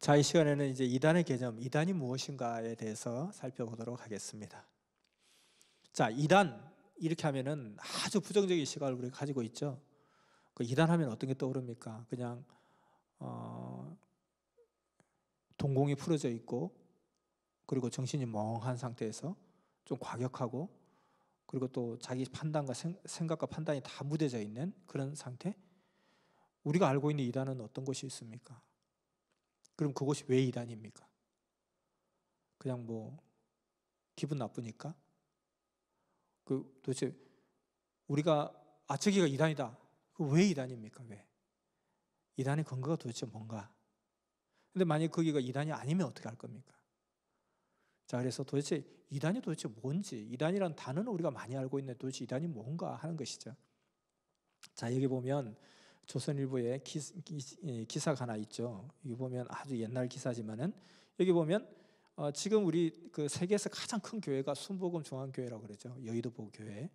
자, 이 시간에는 이제 이단의 개념, 이단이 무엇인가에 대해서 살펴보도록 하겠습니다. 자, 이단 이렇게 하면은 아주 부정적인 시각을 우리가 가지고 있죠. 그 이단하면 어떤 게 떠오릅니까? 그냥 동공이 풀어져 있고, 그리고 정신이 멍한 상태에서 좀 과격하고, 그리고 또 자기 판단과 생각과 판단이 다 무뎌져 있는 그런 상태. 우리가 알고 있는 이단은 어떤 것이 있습니까? 그럼 그것이 왜 이단입니까? 그냥 뭐 기분 나쁘니까? 도대체 우리가 저기가 이단이다. 왜 이단입니까? 왜? 이단의 근거가 도대체 뭔가? 근데 만약 거기가 이단이 아니면 어떻게 할 겁니까? 자, 그래서 도대체 이단이 도대체 뭔지, 이단이라는 단어는 우리가 많이 알고 있는데 도대체 이단이 뭔가 하는 것이죠. 자, 여기 보면 조선일보에 기사가 하나 있죠. 여기 보면 아주 옛날 기사지만은 여기 보면 지금 우리 그 세계에서 가장 큰 교회가 순복음 중앙교회라고 그러죠. 여의도 보교회.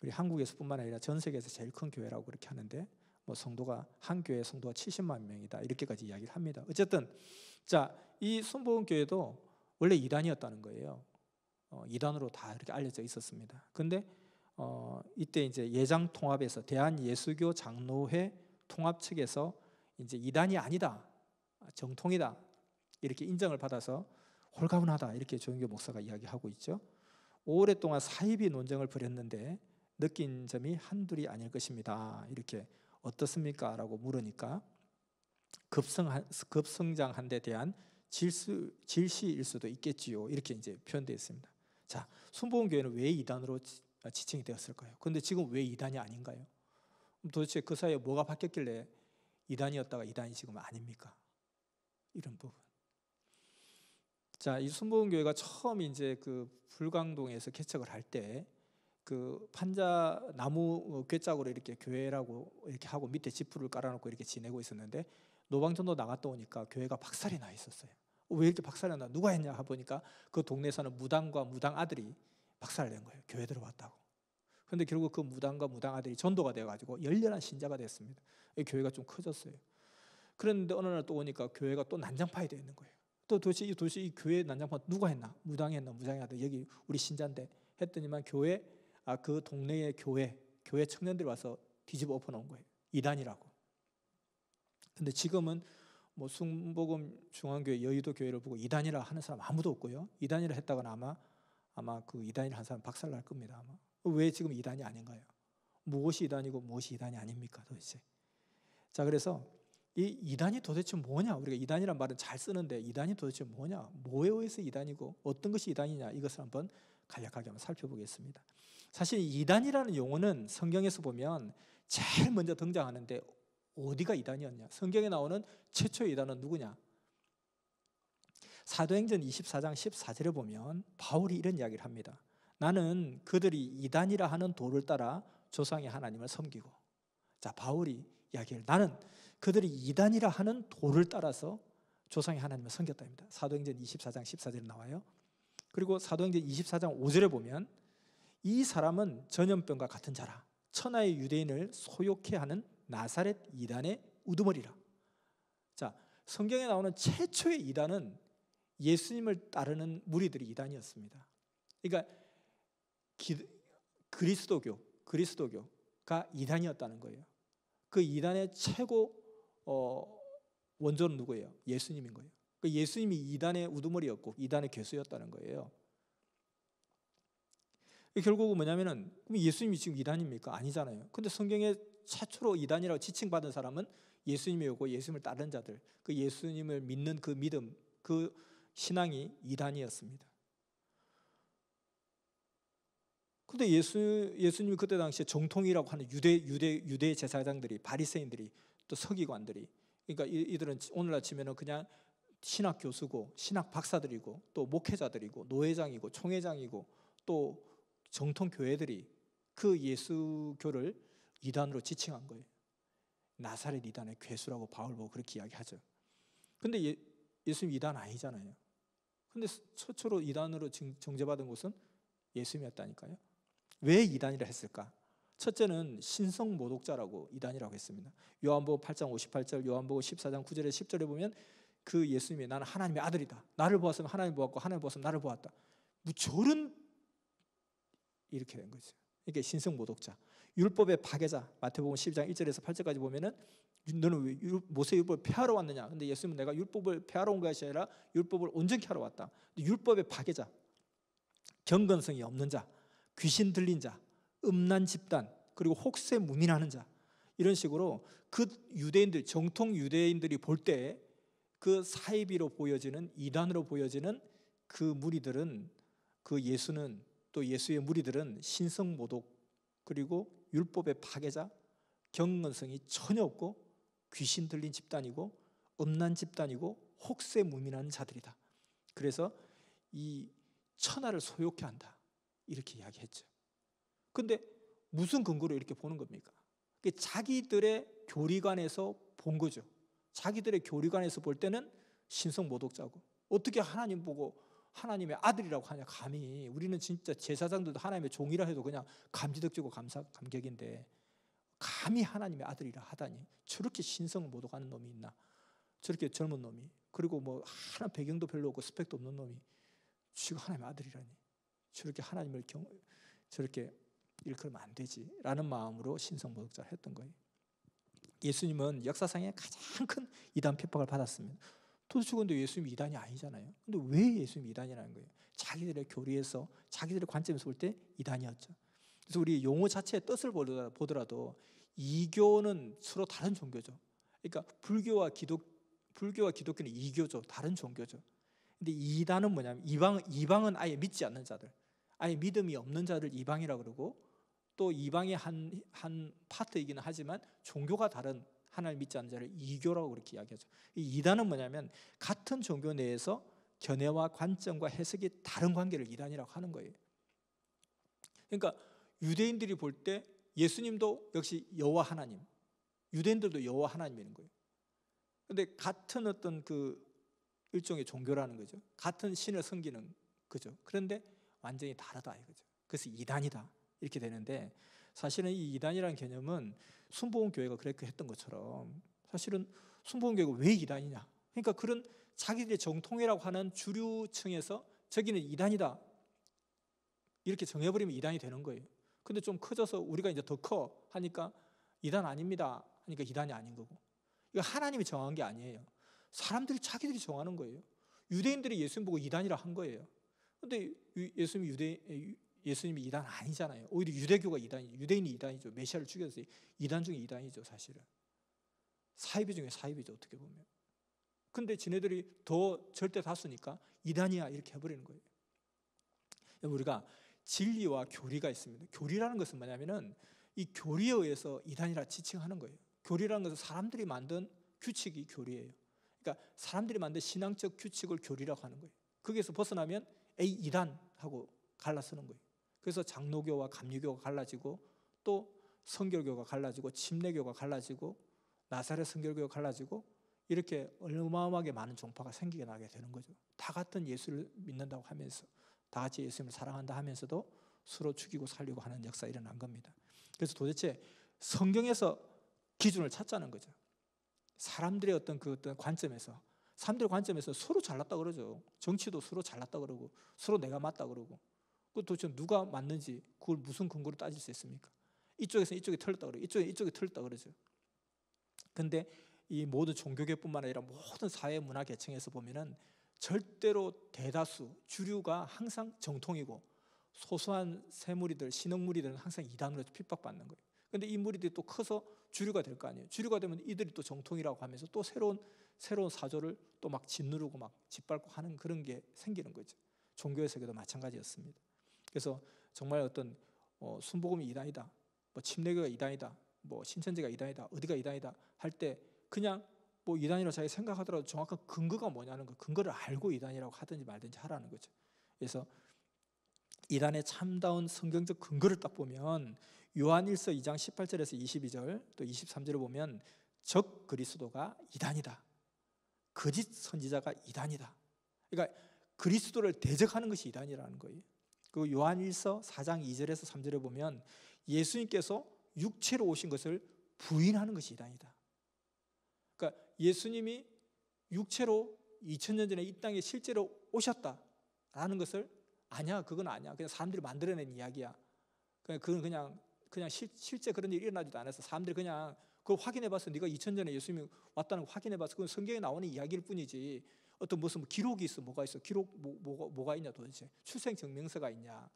우리 한국에서뿐만 아니라 전 세계에서 제일 큰 교회라고 그렇게 하는데, 뭐 성도가 한 교회 성도가 70만 명이다 이렇게까지 이야기를 합니다. 어쨌든 자, 이 순복음 교회도 원래 이단이었다는 거예요. 이단으로 다 이렇게 알려져 있었습니다. 근데 이때 이제 예장 통합에서 대한예수교 장로회 통합 측에서 이제 이단이 아니다, 정통이다 이렇게 인정을 받아서 홀가분하다 이렇게 조영교 목사가 이야기하고 있죠. 오랫동안 사이비 논쟁을 벌였는데 느낀 점이 한둘이 아닐 것입니다. 이렇게 어떻습니까? 라고 물으니까 급성장한 데 대한 질시일 수도 있겠지요. 이렇게 이제 표현되어 있습니다. 자, 순복음 교회는 왜 이단으로 지칭이 되었을까요? 그런데 지금 왜 이단이 아닌가요? 도대체 그 사이에 뭐가 바뀌었길래 이단이었다가 이단이 지금 아닙니까? 이런 부분. 자, 이 순복음 교회가 처음 이제 그 불광동에서 개척을 할 때 그 판자 나무 괴짝으로 이렇게 교회라고 이렇게 하고 밑에 지프를 깔아놓고 이렇게 지내고 있었는데 노방전도 나갔다 오니까 교회가 박살이 나 있었어요. 왜 이렇게 박살이 나? 누가 했냐 해보니까 그 동네에 사는 무당과 무당 아들이 박살을 낸 거예요. 교회 들어왔다고. 그런데 결국 그 무당과 무당 아들이 전도가 돼가지고 열렬한 신자가 됐습니다. 교회가 좀 커졌어요. 그런데 어느 날 또 오니까 교회가 또 난장판이 되어 있는 거예요. 또 도대체 이 교회 난장판 누가 했나? 무당이 했나? 무당이 하든 여기 우리 신자인데 했더니만 그 동네의 교회 청년들이 와서 뒤집어 엎어놓은 거예요. 이단이라고. 근데 지금은 뭐 순복음 중앙교회 여의도 교회를 보고 이단이라 하는 사람 아무도 없고요. 이단이라 했다가는 아마 그 이단이라 한 사람 박살 날 겁니다. 아마. 왜 지금 이단이 아닌가요? 무엇이 이단이고 무엇이 이단이 아닙니까 도대체? 자, 그래서 이 이단이 도대체 뭐냐? 우리가 이단이란 말은 잘 쓰는데 이단이 도대체 뭐냐? 뭐에 의해서 이단이고 어떤 것이 이단이냐? 이것을 한번 간략하게 한번 살펴보겠습니다. 사실 이단이라는 용어는 성경에서 보면 제일 먼저 등장하는데 어디가 이단이었냐? 성경에 나오는 최초의 이단은 누구냐? 사도행전 24장 14절에 보면 바울이 이런 이야기를 합니다. 나는 그들이 이단이라 하는 도를 따라 조상의 하나님을 섬기고. 자, 바울이 이야기를 나는 그들이 이단이라 하는 도를 따라서 조상의 하나님을 섬겼다입니다. 사도행전 24장 14절에 나와요. 그리고 사도행전 24장 5절에 보면 이 사람은 전염병과 같은 자라 천하의 유대인을 소욕해 하는 나사렛 이단의 우두머리라. 자, 성경에 나오는 최초의 이단은 예수님을 따르는 무리들이 이단이었습니다. 그러니까 그리스도교가 이단이었다는 거예요. 그 이단의 최고 원조는 누구예요? 예수님인 거예요. 그 예수님이 이단의 우두머리였고 이단의 괴수였다는 거예요. 결국은 뭐냐면은 예수님이 지금 이단입니까? 아니잖아요. 근데 성경에 최초로 이단이라고 지칭받은 사람은 예수님이었고 예수님을 따르는 자들, 그 예수님을 믿는 그 믿음, 그 신앙이 이단이었습니다. 근데 예수님이 그때 당시에 정통이라고 하는 유대 제사장들이, 바리새인들이, 또 서기관들이, 그러니까 이들은 오늘날 치면은 그냥 신학 교수고 신학 박사들이고 또 목회자들이고 노회장이고 총회장이고 또 정통 교회들이 그 예수교를 이단으로 지칭한 거예요. 나사렛 이단의 괴수라고 바울 보고 그렇게 이야기하죠. 근데 예수님 이단 아니잖아요. 근데 최초로 이단으로 정죄받은 곳은 예수님이었다니까요. 왜 이단이라 했을까? 첫째는 신성 모독자라고 이단이라고 했습니다. 요한복음 8장 58절, 요한복음 14장 9절에 10절에 보면 그 예수님이 나는 하나님의 아들이다. 나를 보았으면 하나님 보았고 하나님 보았으면 나를 보았다. 뭐 저런 이렇게 된 거죠. 이게 신성 모독자, 율법의 파괴자. 마태복음 12장 1절에서 8절까지 보면은 너는 왜 모세 율법을 폐하러 왔느냐? 근데 예수님은 내가 율법을 폐하러 온 것이 아니라 율법을 온전히 하러 왔다. 율법의 파괴자, 경건성이 없는 자, 귀신 들린 자, 음란 집단, 그리고 혹세 무민하는 자, 이런 식으로 그 유대인들, 정통 유대인들이 볼 때 그 사이비로 보여지는, 이단으로 보여지는 그 무리들은, 그 예수는, 또 예수의 무리들은 신성 모독, 그리고 율법의 파괴자, 경건성이 전혀 없고 귀신 들린 집단이고 음란 집단이고 혹세 무민한 자들이다. 그래서 이 천하를 소욕케 한다, 이렇게 이야기했죠. 근데 무슨 근거로 이렇게 보는 겁니까? 자기들의 교리관에서 본 거죠. 자기들의 교리관에서 볼 때는 신성 모독자고, 어떻게 하나님 보고 하나님의 아들이라고 하냐. 감히 우리는 진짜 제사장들도 하나님의 종이라 해도 그냥 감지덕지고 감격인데 감히 하나님의 아들이라 하다니, 저렇게 신성을 모독하는 놈이 있나. 저렇게 젊은 놈이, 그리고 뭐 하나 배경도 별로 없고 스펙도 없는 놈이 지금 하나님의 아들이라니, 저렇게 하나님을 저렇게 일컬으면 안 되지 라는 마음으로 신성 모독자를 했던 거예요. 예수님은 역사상에 가장 큰 이단 핍박을 받았습니다. 도대체 근데 예수님이 이단이 아니잖아요. 근데 왜 예수님이 이단이라는 거예요? 자기들의 교리에서, 자기들의 관점에서 볼 때 이단이었죠. 그래서 우리 용어 자체의 뜻을 보더라도 이교는 서로 다른 종교죠. 그러니까 불교와 기독교는 이교죠. 다른 종교죠. 근데 이단은 뭐냐면 이방은 아예 믿지 않는 자들, 아예 믿음이 없는 자들 이방이라고 그러고, 또 이방의 한 파트이기는 하지만 종교가 다른, 하나님 믿지 않는 자를 이교라고 그렇게 이야기하죠. 이 이단은 뭐냐면 같은 종교 내에서 견해와 관점과 해석이 다른 관계를 이단이라고 하는 거예요. 그러니까 유대인들이 볼 때 예수님도 역시 여호와 하나님, 유대인들도 여호와 하나님인 거예요. 근데 같은 어떤 그 일종의 종교라는 거죠. 같은 신을 섬기는 거죠. 그런데 완전히 다르다 이거죠. 그래서 이단이다 이렇게 되는데, 사실은 이 이단이라는 개념은 순복음교회가 그렇게 했던 것처럼, 사실은 순복음교회가 왜 이단이냐, 그러니까 그런 자기들의 정통이라고 하는 주류층에서 저기는 이단이다 이렇게 정해버리면 이단이 되는 거예요. 근데 좀 커져서 우리가 이제 더 커 하니까 이단 아닙니다 하니까 이단이 아닌 거고, 이거 하나님이 정한 게 아니에요. 사람들이 자기들이 정하는 거예요. 유대인들이 예수님 보고 이단이라 한 거예요. 근데 예수님이 이단 아니잖아요. 오히려 유대교가 유대인이 이단이죠. 메시아를 죽여서 이단 중에 이단이죠. 사실은 사이비 중에 사이비죠, 어떻게 보면. 근데 지네들이 더 절대 다수니까 이단이야 이렇게 해버리는 거예요. 우리가 진리와 교리가 있습니다. 교리라는 것은 뭐냐면은 이 교리에 의해서 이단이라 지칭하는 거예요. 교리라는 것은 사람들이 만든 규칙이 교리예요. 그러니까 사람들이 만든 신앙적 규칙을 교리라고 하는 거예요. 거기에서 벗어나면 이단하고 갈라서는 거예요. 그래서 장로교와 감리교가 갈라지고, 또 성결교가 갈라지고, 침례교가 갈라지고, 나사렛 성결교가 갈라지고, 이렇게 어마어마하게 많은 종파가 생기게 나게 되는 거죠. 다 같은 예수를 믿는다고 하면서, 다 같이 예수님을 사랑한다 하면서도 서로 죽이고 살리고 하는 역사가 일어난 겁니다. 그래서 도대체 성경에서 기준을 찾자는 거죠. 사람들의 어떤 관점에서, 사람들의 관점에서 서로 잘났다 그러죠. 정치도 서로 잘났다 그러고, 서로 내가 맞다 그러고, 그 도대체 누가 맞는지 그걸 무슨 근거로 따질 수 있습니까? 이쪽에서 이쪽이 틀렸다 그러고, 이쪽이 틀렸다 그러죠. 근데 이 모든 종교계뿐만 아니라 모든 사회 문화 계층에서 보면은 절대로 대다수 주류가 항상 정통이고, 소소한 새무리들, 신흥무리들은 항상 이단으로 핍박받는 거예요. 근데 이 무리들이 또 커서 주류가 될 거 아니에요. 주류가 되면 이들이 또 정통이라고 하면서 또 새로운 사조를 또 막 짓누르고 막 짓밟고 하는 그런 게 생기는 거죠. 종교의 세계도 마찬가지였습니다. 그래서 정말 어떤 순복음이 이단이다, 뭐 침례교가 이단이다, 뭐 신천지가 이단이다, 어디가 이단이다 할 때 그냥 뭐 이단이라고 자기 생각하더라도 정확한 근거가 뭐냐는 거, 근거를 알고 이단이라고 하든지 말든지 하라는 거죠. 그래서 이단의 참다운 성경적 근거를 딱 보면 요한일서 2장 18절에서 22절 또 23절을 보면 적 그리스도가 이단이다, 거짓 선지자가 이단이다, 그러니까 그리스도를 대적하는 것이 이단이라는 거예요. 그 요한일서 4장 2절에서 3절에 보면 예수님께서 육체로 오신 것을 부인하는 것이 이단이다. 그러니까 예수님이 육체로 2000년 전에 이 땅에 실제로 오셨다라는 것을 아니야, 그건 아니야. 그냥 사람들이 만들어낸 이야기야. 그건 그냥 실제 그런 일이 일어나지도 않아서 사람들이 그냥 그걸 확인해봐서 네가 2000년 전에 예수님이 왔다는 거 확인해봐서 그건 성경에 나오는 이야기일 뿐이지 어떤 무슨 기록이 있어, 뭐가 있어? 기록 뭐가 있냐 도대체? 출생 증명서가 있냐?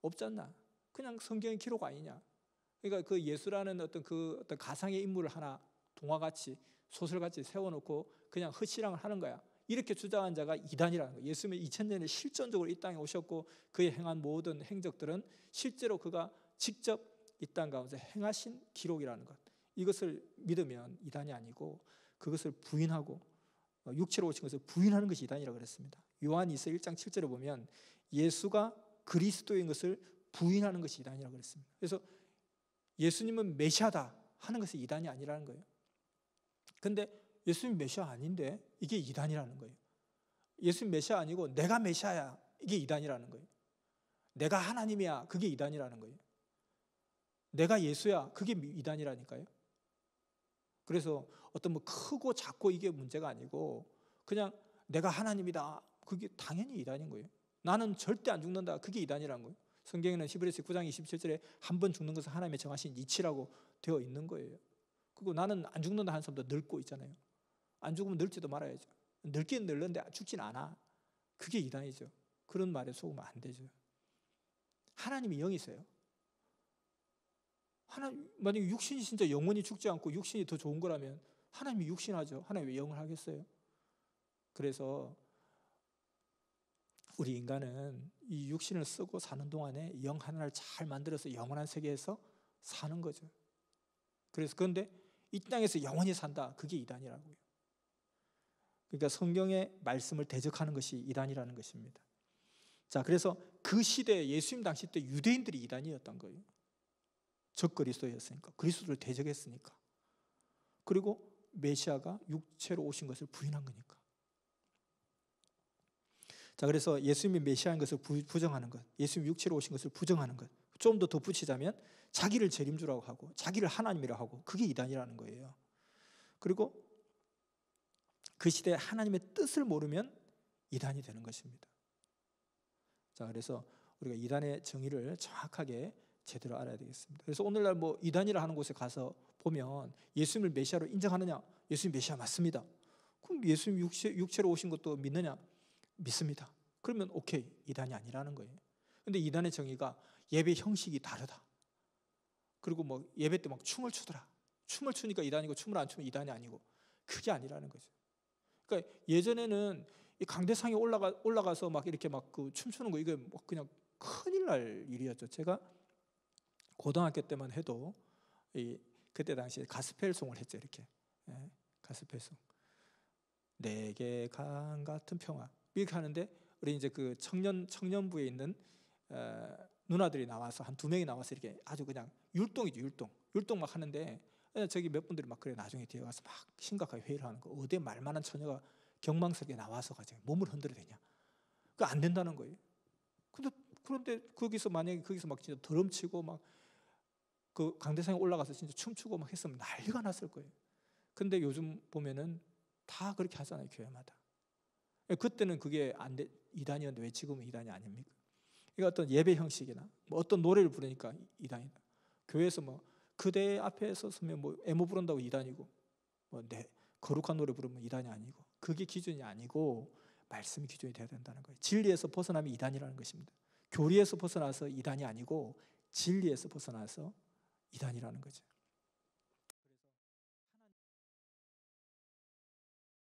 없잖아. 그냥 성경의 기록 아니냐? 그러니까 그 예수라는 어떤 가상의 인물을 하나 동화같이 소설같이 세워놓고 그냥 허시랑을 하는 거야. 이렇게 주장한 자가 이단이라는 거예요. 예수님이 2000년에 실존적으로 이 땅에 오셨고 그의 행한 모든 행적들은 실제로 그가 직접 이 땅 가운데 행하신 기록이라는 것, 이것을 믿으면 이단이 아니고 그것을 부인하고 육체로 오신 것을 부인하는 것이 이단이라고 그랬습니다. 요한일서 1장 7절에 보면 예수가 그리스도인 것을 부인하는 것이 이단이라고 그랬습니다. 그래서 예수님은 메시아다 하는 것이 이단이 아니라는 거예요. 근데 예수님 메시아 아닌데 이게 이단이라는 거예요. 예수님 메시아 아니고 내가 메시아야, 이게 이단이라는 거예요. 내가 하나님이야, 그게 이단이라는 거예요. 내가 예수야, 그게 이단이라니까요. 그래서 어떤 뭐 크고 작고 이게 문제가 아니고 그냥 내가 하나님이다, 그게 당연히 이단인 거예요. 나는 절대 안 죽는다, 그게 이단이라는 거예요. 성경에는 히브리서 9장 27절에 한 번 죽는 것은 하나님의 정하신 이치라고 되어 있는 거예요. 그리고 나는 안 죽는다 하는 사람도 늙고 있잖아요. 안 죽으면 늙지도 말아야죠. 늙긴 늙는데 죽진 않아, 그게 이단이죠. 그런 말에 속으면 안 되죠. 하나님이 영이세요. 만약에 육신이 진짜 영원히 죽지 않고 육신이 더 좋은 거라면 하나님이 육신하죠. 하나님이 왜 영을 하겠어요? 그래서 우리 인간은 이 육신을 쓰고 사는 동안에 영 하나를 잘 만들어서 영원한 세계에서 사는 거죠. 그래서 그런데 이 땅에서 영원히 산다, 그게 이단이라고요. 그러니까 성경의 말씀을 대적하는 것이 이단이라는 것입니다. 자, 그래서 그 시대에 예수님 당시 때 유대인들이 이단이었던 거예요. 적그리스도였으니까, 그리스도를 대적했으니까. 그리고 메시아가 육체로 오신 것을 부인한 거니까. 자, 그래서 예수님이 메시아인 것을 부정하는 것, 예수님이 육체로 오신 것을 부정하는 것, 좀 더 덧붙이자면 자기를 재림주라고 하고 자기를 하나님이라고 하고, 그게 이단이라는 거예요. 그리고 그 시대에 하나님의 뜻을 모르면 이단이 되는 것입니다. 자, 그래서 우리가 이단의 정의를 정확하게 제대로 알아야 되겠습니다. 그래서 오늘날 뭐 이단이라 하는 곳에 가서 보면 예수님을 메시아로 인정하느냐? 예수님 메시아 맞습니다. 그럼 예수님 육체로 오신 것도 믿느냐? 믿습니다. 그러면 오케이, 이단이 아니라는 거예요. 근데 이단의 정의가 예배 형식이 다르다, 그리고 뭐 예배 때 막 춤을 추더라, 춤을 추니까 이단이고 춤을 안 추면 이단이 아니고, 그게 아니라는 거죠. 그러니까 예전에는 이 강대상에 올라가서 막 이렇게 막 그 춤추는 거, 이게 뭐 그냥 큰일 날 일이었죠. 제가 고등학교 때만 해도 그때 당시에 가스펠송을 했죠. 이렇게 가스펠송, 내게 강 같은 평화, 이렇게 하는데 우리 이제 그 청년부에 있는 누나들이 나와서 한 2명이 나와서 이렇게 아주 그냥 율동이죠. 율동 막 하는데 저기 몇 분들이 막 그래, 나중에 뒤에 가서 막 심각하게 회의를 하는 거, 어디 말만한 처녀가 경망스럽게 나와서 가지고 몸을 흔들어야 되냐, 그거 안 된다는 거예요. 그런데 거기서 만약에 거기서 막 진짜 드럼치고 막 그 강대상에 올라가서 진짜 춤추고 막 했으면 난리가 났을 거예요. 근데 요즘 보면은 다 그렇게 하잖아요, 교회마다. 그때는 그게 안 돼, 이단이었는데 왜 지금은 이단이 아닙니까? 이거 어떤 예배 형식이나 뭐 어떤 노래를 부르니까 이단이다. 교회에서 뭐 그대 앞에 서면 뭐 애모 부른다고 이단이고, 뭐 거룩한 노래 부르면 이단이 아니고, 그게 기준이 아니고 말씀이 기준이 돼야 된다는 거예요. 진리에서 벗어나면 이단이라는 것입니다. 교리에서 벗어나서 이단이 아니고 진리에서 벗어나서 이단이라는 거죠.